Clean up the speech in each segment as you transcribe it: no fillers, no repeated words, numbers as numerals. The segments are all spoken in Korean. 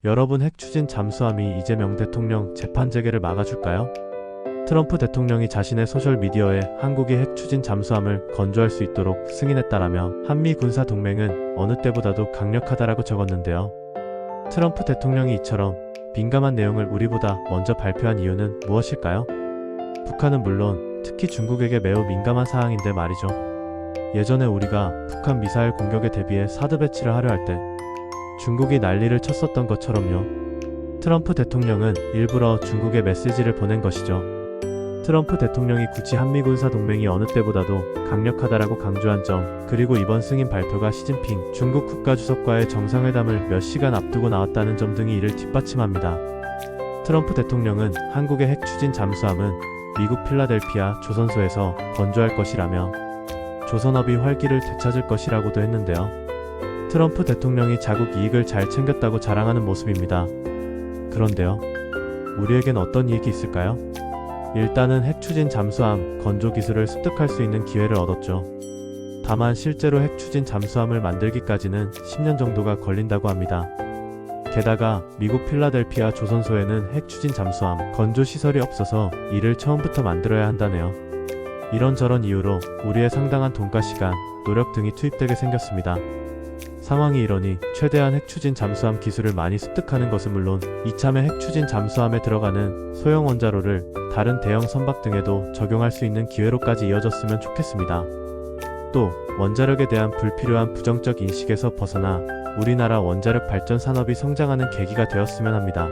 여러분, 핵 추진 잠수함이 이재명 대통령 재판 재개를 막아줄까요? 트럼프 대통령이 자신의 소셜미디어에 한국이 핵 추진 잠수함을 건조할 수 있도록 승인했다라며 한미 군사 동맹은 어느 때보다도 강력하다라고 적었는데요. 트럼프 대통령이 이처럼 민감한 내용을 우리보다 먼저 발표한 이유는 무엇일까요? 북한은 물론 특히 중국에게 매우 민감한 사항인데 말이죠. 예전에 우리가 북한 미사일 공격에 대비해 사드 배치를 하려 할 때 중국이 난리를 쳤었던 것처럼요. 트럼프 대통령은 일부러 중국에 메시지를 보낸 것이죠. 트럼프 대통령이 굳이 한미 군사 동맹이 어느 때보다도 강력하다라고 강조한 점, 그리고 이번 승인 발표가 시진핑 중국 국가주석과의 정상회담을 몇 시간 앞두고 나왔다는 점 등이 이를 뒷받침합니다. 트럼프 대통령은 한국의 핵 추진 잠수함은 미국 필라델피아 조선소에서 건조할 것이라며 조선업이 활기를 되찾을 것이라고도 했는데요. 트럼프 대통령이 자국 이익을 잘 챙겼다고 자랑하는 모습입니다. 그런데요, 우리에겐 어떤 이익이 있을까요? 일단은 핵 추진 잠수함 건조 기술을 습득할 수 있는 기회를 얻었죠. 다만 실제로 핵 추진 잠수함을 만들기까지는 10년 정도가 걸린다고 합니다. 게다가 미국 필라델피아 조선소에는 핵 추진 잠수함 건조 시설이 없어서 이를 처음부터 만들어야 한다네요. 이런저런 이유로 우리의 상당한 돈과 시간, 노력 등이 투입되게 생겼습니다. 상황이 이러니 최대한 핵 추진 잠수함 기술을 많이 습득하는 것은 물론 이참에 핵 추진 잠수함에 들어가는 소형 원자로를 다른 대형 선박 등에도 적용할 수 있는 기회로까지 이어졌으면 좋겠습니다. 또 원자력에 대한 불필요한 부정적 인식에서 벗어나 우리나라 원자력 발전 산업이 성장하는 계기가 되었으면 합니다.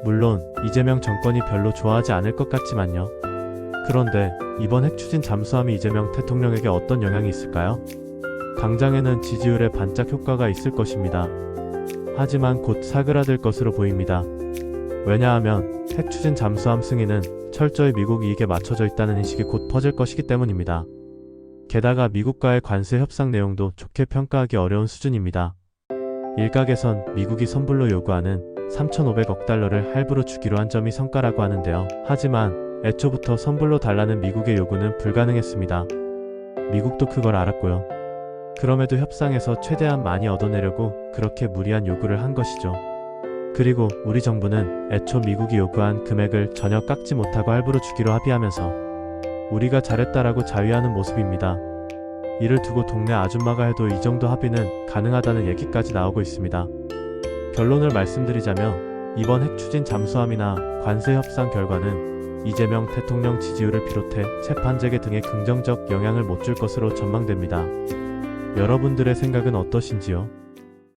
물론 이재명 정권이 별로 좋아하지 않을 것 같지만요. 그런데 이번 핵 추진 잠수함이 이재명 대통령에게 어떤 영향이 있을까요? 당장에는 지지율에 반짝 효과가 있을 것입니다. 하지만 곧 사그라들 것으로 보입니다. 왜냐하면 핵 추진 잠수함 승인은 철저히 미국 이익에 맞춰져 있다는 인식이 곧 퍼질 것이기 때문입니다. 게다가 미국과의 관세 협상 내용도 좋게 평가하기 어려운 수준입니다. 일각에선 미국이 선불로 요구하는 3,500억 달러를 할부로 주기로 한 점이 성과라고 하는데요. 하지만 애초부터 선불로 달라는 미국의 요구는 불가능했습니다. 미국도 그걸 알았고요. 그럼에도 협상에서 최대한 많이 얻어내려고 그렇게 무리한 요구를 한 것이죠. 그리고 우리 정부는 애초 미국이 요구한 금액을 전혀 깎지 못하고 할부로 주기로 합의하면서 우리가 잘했다라고 자위하는 모습입니다. 이를 두고 동네 아줌마가 해도 이 정도 합의는 가능하다는 얘기까지 나오고 있습니다. 결론을 말씀드리자면 이번 핵 추진 잠수함이나 관세 협상 결과는 이재명 대통령 지지율을 비롯해 재판 재개 등에 긍정적 영향을 못 줄 것으로 전망됩니다. 여러분들의 생각은 어떠신지요?